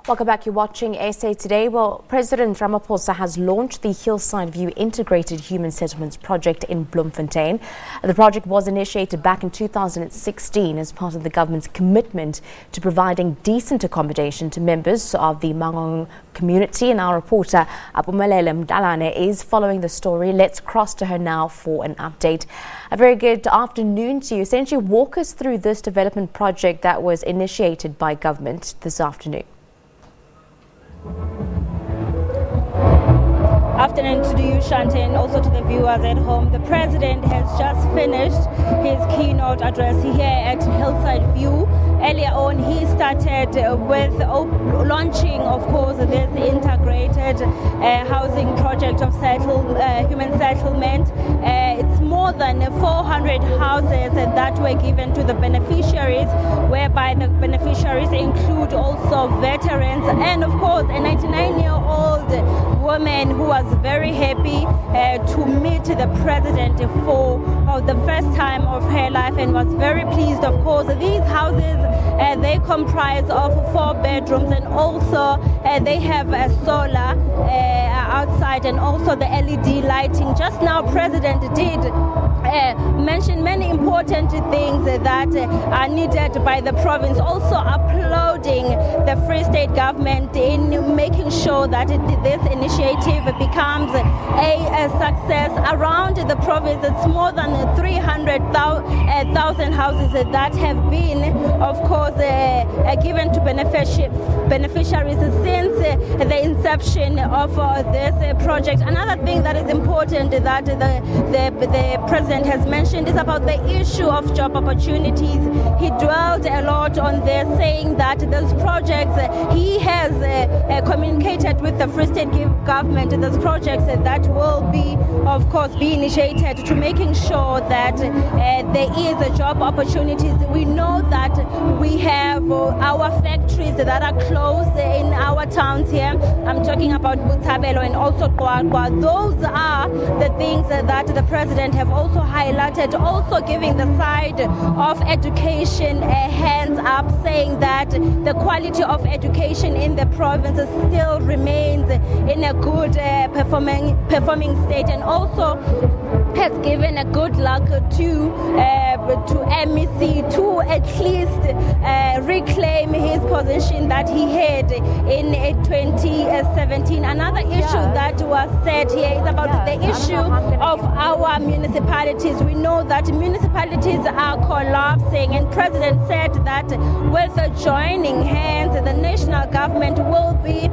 Welcome back. You're watching SA Today. Well, President Ramaphosa has launched the Hillside View Integrated Human Settlements project in Bloemfontein. The project was initiated back in 2016 as part of the government's commitment to providing decent accommodation to members of the Manguang community. And our reporter Aphumelele Mdalane is following the story. Let's cross to her now for an update. A very good afternoon to you. Essentially, walk us through this development project that was initiated by government this afternoon. Afternoon to you, Shante, and also to the viewers at home. The President has just finished his keynote address here at Hillside View. Earlier on, he started with launching, of course, this integrated housing project of human settlement. It's more than 400 houses that were given to the beneficiaries, whereby the beneficiaries include also veterans and, of course, a 99-year-old woman who was very happy to meet the President for the first time of her life and was very pleased. Of course, these houses, they comprise of 4 bedrooms, and also they have a solar outside and also the LED lighting. Just now, President did mention many important things that are needed by the province, also applauding the Free State government in making sure that this initiative becomes a success. Around the province, it's more than 300,000 houses that have been, of course, given to beneficiaries since the inception of this project. Another thing that is important that the President has mentioned is about the issue of job opportunities. He dwelled a lot on this, saying that those projects, he has communicated with the Free State government, those projects that will be, of course, be initiated to making sure that there is job opportunities. We know that we have our factories that are closed in our towns here. I'm talking about Botshabelo and also Manguang. Those are the things that the President have also highlighted, also giving the side of education a hands up, saying that the quality of education in the province still remains in a good performing state, and also has given a good luck to MEC to at least reclaim his position that he had in 2017. Another issue that was said here is about the issue of our municipalities. We know that municipalities are collapsing, and President said that with joining hands, the national government will be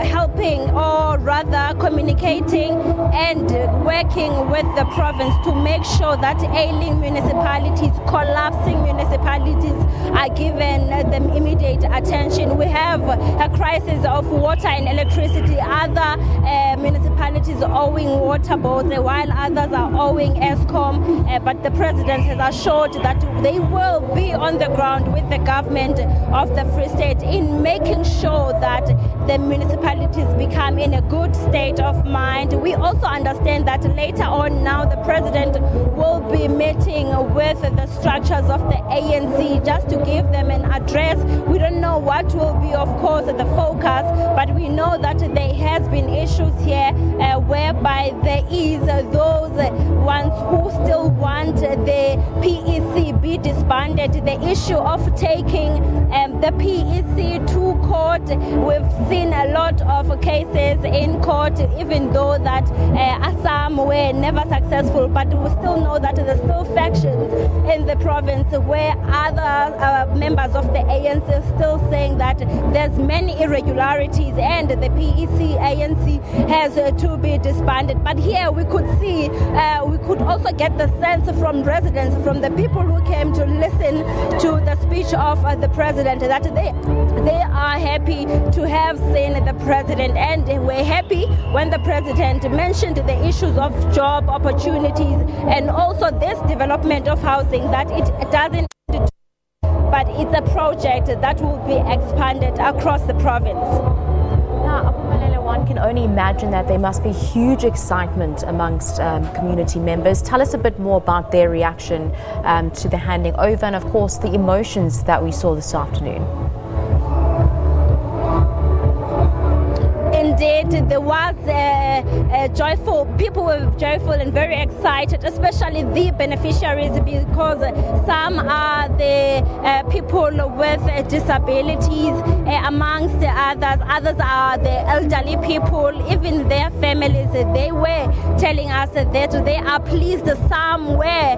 helping, or rather communicating and working with the province to make sure that ailing municipalities, collapsing municipalities are given the immediate attention. We have a crisis of water and electricity. Other municipalities owing water boards, while others are owing ESCOM, but the President has assured that they will be on the ground with the government of the Free State in making sure that the municipalities become in a good state of mind. We also understand that later on now the President will be meeting with the structures of the ANC just to give them an address. We don't know what will be, of course, the focus, but we know that there has been issues here whereby there is those ones who still want the PEC be disbanded. The issue of taking the PEC to court, we've seen a lot of cases in court, even though that Assam were never successful, but we still know that there's still factions in the province where other members of the ANC are still saying that there's many irregularities and the PEC ANC has to be disbanded. But here we could see, we could also get the sense from residents, from the people who came to listen to the speech of the President, that they are happy to have seen the President, and we're happy when the President mentioned the issues of job opportunities and also this development of housing, that it doesn't, but it's a project that will be expanded across the province. Now, Aphumelele, one can only imagine that there must be huge excitement amongst community members. Tell us a bit more about their reaction to the handing over and, of course, the emotions that we saw this afternoon. indeed there was joyful, people were joyful and very excited, especially the beneficiaries, because some are the people with disabilities, amongst the others are the elderly people, even their families. They were telling us that they are pleased. Some were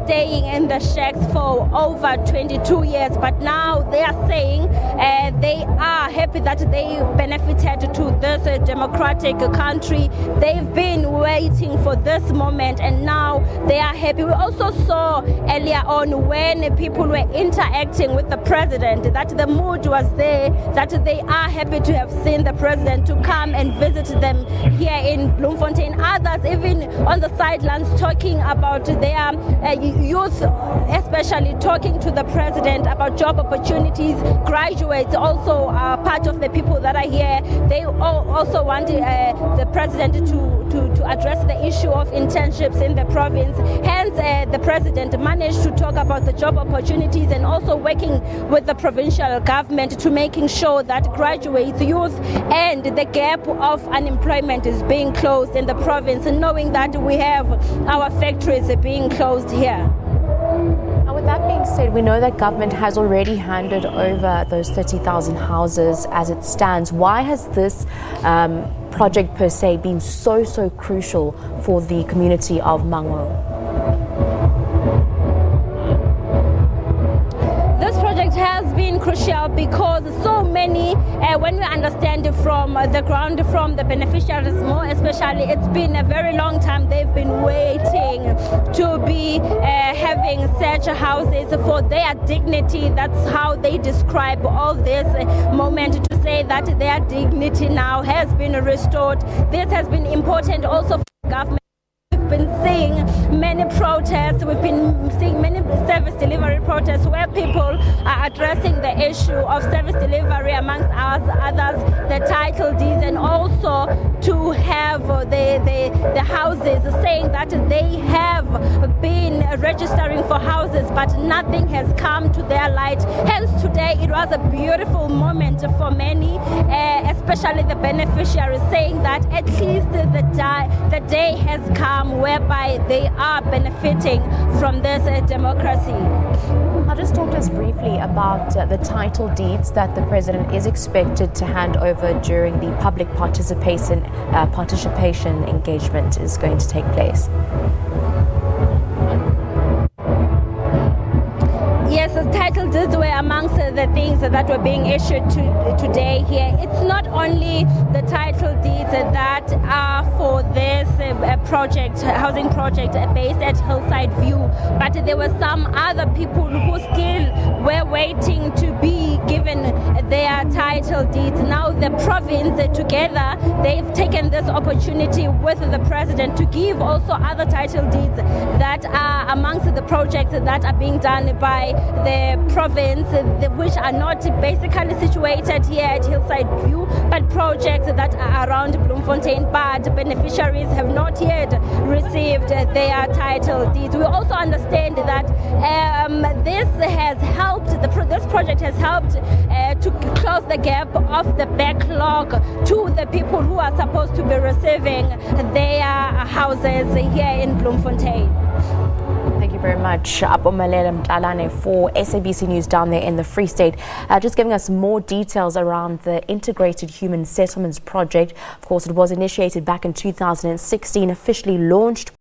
staying in the shacks for over 22 years, but now they are saying they are happy that they benefited to this democratic country. They've been waiting for this moment and now they are happy. We also saw earlier on when people were interacting with the president that the mood was there, that they are happy to have seen the president, to come and visit them here in Bloemfontein. Others even on the sidelines talking about their youth, especially talking to the president about job opportunities. Graduates also are part of the people that are here. They also want the president to address the issue of internships in the province. Hence, the president managed to talk about the job opportunities and also working with the provincial government to making sure that graduates, youth, and the gap of unemployment is being closed in the province, knowing that we have our factories being closed here. Now, with that being said, we know that government has already handed over those 30,000 houses as it stands. Why has this project per se been so crucial for the community of Manguang? This project has been crucial because so many, when we understand from the ground, from the beneficiaries more especially, it's been a very long time they've been waiting to be having such houses for their dignity. That's how they describe all this moment, to say that their dignity now has been restored. This has been important also for the government. We've been seeing many protests, we've been seeing many service delivery protests where people are addressing the issue of service delivery, amongst others, the title deeds, and also to have the houses, saying that they have been registering for houses but nothing has come to their light. Hence today it was a beautiful moment for many, especially the beneficiaries, saying that at least the day has come whereby they are benefiting from this democracy. Now, just talk to us briefly about the title deeds that the president is expected to hand over during the public participation engagement is going to take place. Yes, the title deeds were amongst the things that were being issued today here. It's not only the title deeds that are for this project, housing project based at Hillside View, but there were some other people who still were waiting to be given their title deeds. Now the province together, they've taken this opportunity with the president to give also other title deeds that are amongst the projects that are being done by the province, which are not basically situated here at Hillside View, but projects that are around Bloemfontein, but beneficiaries have not yet received their title deeds. We also understand that this has helped, this project has helped to close the gap of the backlog to the people who are supposed to be receiving their houses here in Bloemfontein. Thank you very much, Aphumelele Mdalane, for SABC News down there in the Free State. Just giving us more details around the Integrated Human Settlements project. Of course, it was initiated back in 2016, officially launched